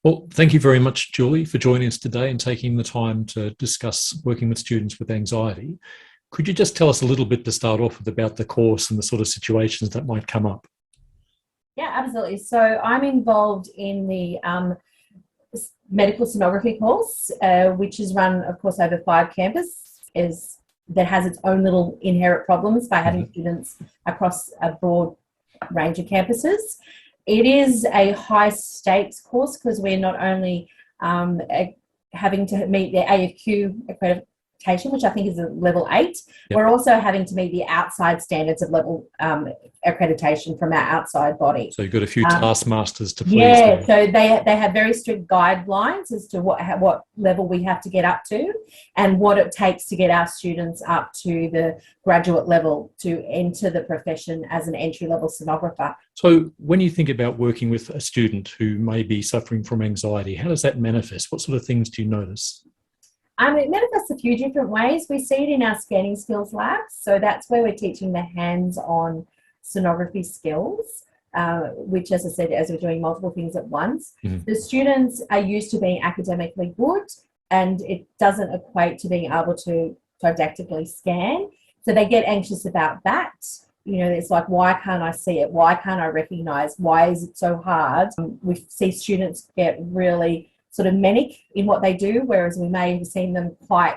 Well, thank you very much, Julie, for joining us today and taking the time to discuss working with students with anxiety. Could you just tell us a little bit to start off with about the course and the sort of situations that might come up? Yeah, absolutely. So I'm involved in the medical sonography course, which is run, of course, over 5 campuses, that has its own little inherent problems by having students across a broad range of campuses. It is a high stakes course because we're not only having to meet the AFQ accreditation, which I think is a level 8, Yep. we're also having to meet the outside standards of level accreditation from our outside body. So you've got a few taskmasters to please. Yeah, so they have very strict guidelines as to what level we have to get up to and what it takes to get our students up to the graduate level to enter the profession as an entry-level sonographer. So when you think about working with a student who may be suffering from anxiety, how does that manifest? What sort of things do you notice? It manifests a few different ways. We see it in our scanning skills labs. So that's where we're teaching the hands-on sonography skills, which, as I said, as we're doing multiple things at once. The students are used to being academically good, and it doesn't equate to being able to didactically scan. So they get anxious about that. You know, it's like, why can't I see it? Why can't I recognise? Why is it so hard? We see students get really sort of manic in what they do, whereas we may have seen them quite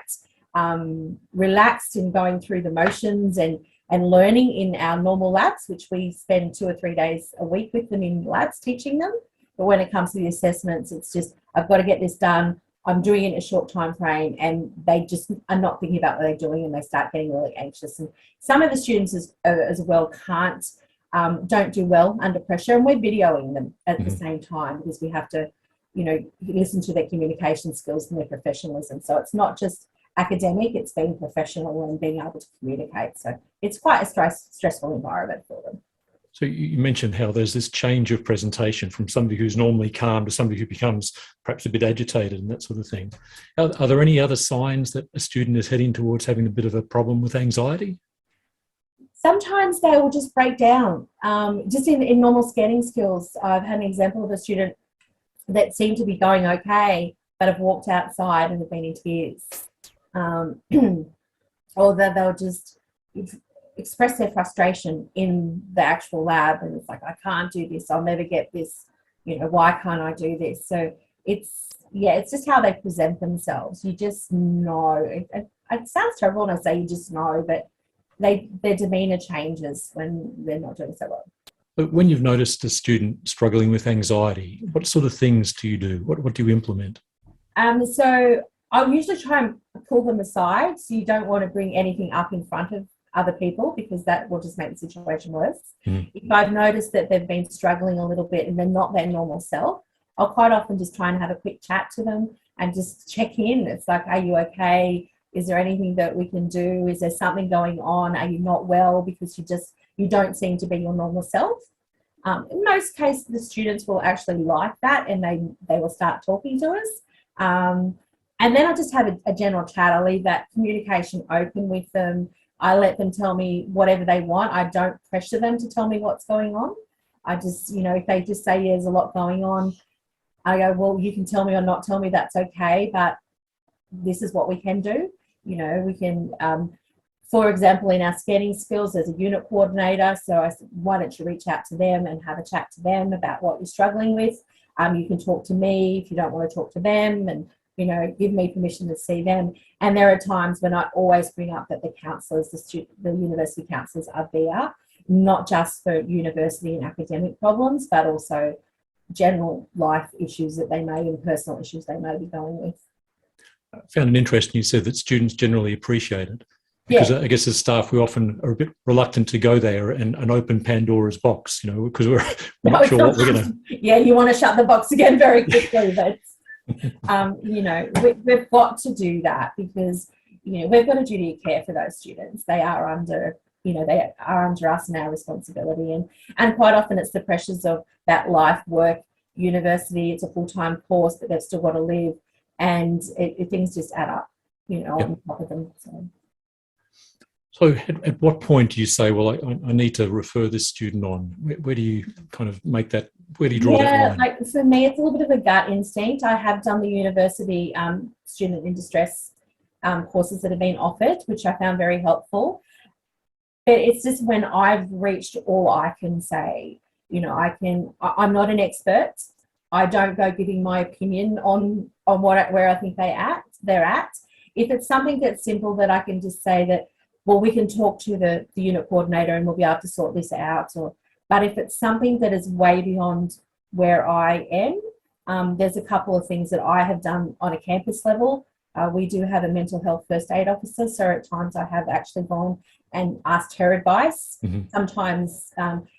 relaxed in going through the motions and learning in our normal labs, which we spend 2 or 3 days a week with them in labs teaching them. But when it comes to the assessments, it's just, I've got to get this done. I'm doing it in a short time frame, and they just are not thinking about what they're doing, and they start getting really anxious. And some of the students as well don't do well under pressure, and we're videoing them at the same time because we have to, you know, listen to their communication skills and their professionalism. So it's not just academic, it's being professional and being able to communicate. So it's quite a stressful environment for them. So you mentioned how there's this change of presentation from somebody who's normally calm to somebody who becomes perhaps a bit agitated and that sort of thing. Are there any other signs that a student is heading towards having a bit of a problem with anxiety? Sometimes they will just break down. Just in normal scanning skills, I've had an example of a student that seemed to be going okay, but have walked outside and have been in tears. Or that they'll just express their frustration in the actual lab, and it's like, I can't do this, I'll never get this, you know, why can't I do this? So it's just how they present themselves. You just know. It sounds terrible when I say you just know, but their demeanour changes when they're not doing so well. But when you've noticed a student struggling with anxiety, what sort of things do you do? What do you implement? So I'll usually try and pull them aside. So you don't want to bring anything up in front of other people because that will just make the situation worse. If I've noticed that they've been struggling a little bit and they're not their normal self, I'll quite often just try and have a quick chat to them and just check in. It's like, are you okay? Is there anything that we can do? Is there something going on? Are you not well? Because you don't seem to be your normal self. In most cases, the students will actually like that, and they will start talking to us. And then I'll just have a general chat. I leave that communication open with them. I let them tell me whatever they want. I don't pressure them to tell me what's going on. I just, you know, if they just say, yeah, there's a lot going on, I go, well, you can tell me or not tell me, that's okay, but this is what we can do. You know, we can, for example, in our scanning skills, there's a unit coordinator. So I said, why don't you reach out to them and have a chat to them about what you're struggling with? You can talk to me if you don't want to talk to them, and, you know, give me permission to see them. And there are times when I always bring up that the counsellors, the university counsellors are there, not just for university and academic problems, but also general life issues that they may, and personal issues they may be going with. I found it interesting you said that students generally appreciate it. Because I guess as staff, we often are a bit reluctant to go there and open Pandora's box, you know, because we're not sure what we're going to... Yeah, you want to shut the box again very quickly, but, you know, we've got to do that because, you know, we've got a duty of care for those students. They are under, you know, they are under us and our responsibility. And quite often it's the pressures of that life, work, university. It's a full-time course, but they've still got to live. And things just add up, you know, on top of them. So. So at what point do you say, well, I need to refer this student on? Where do you kind of make that, where do you draw that line? Like for me, it's a little bit of a gut instinct. I have done the university student in distress courses that have been offered, which I found very helpful. But it's just when I've reached all I can say, you know, I'm not an expert. I don't go giving my opinion on where I think they're at. If it's something that's simple that I can just say that, well, we can talk to the unit coordinator and we'll be able to sort this out. But if it's something that is way beyond where I am, there's a couple of things that I have done on a campus level. We do have a mental health first aid officer, so at times I have actually gone and asked her advice. Mm-hmm. Sometimes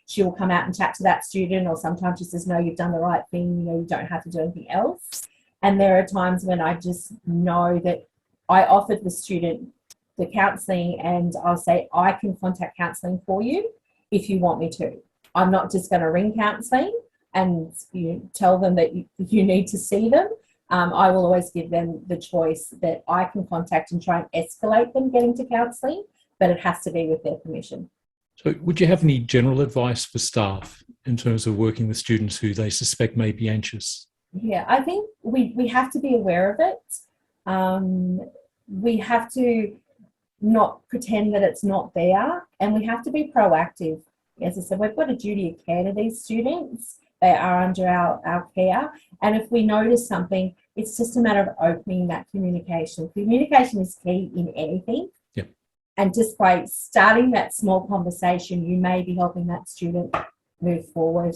she will come out and chat to that student, or sometimes she says, no, you've done the right thing, you know, you don't have to do anything else. And there are times when I just know that I offered the student the counselling and I'll say, I can contact counselling for you if you want me to. I'm not just going to ring counselling and tell them that you need to see them. I will always give them the choice that I can contact and try and escalate them getting to counselling, but it has to be with their permission. So would you have any general advice for staff in terms of working with students who they suspect may be anxious? Yeah, I think we have to be aware of it. We have to not pretend that it's not there, and we have to be proactive. As I said, we've got a duty of care to these students. They are under our care. And if we notice something, it's just a matter of opening that communication. Communication is key in anything. Yep. And just by starting that small conversation, you may be helping that student move forward.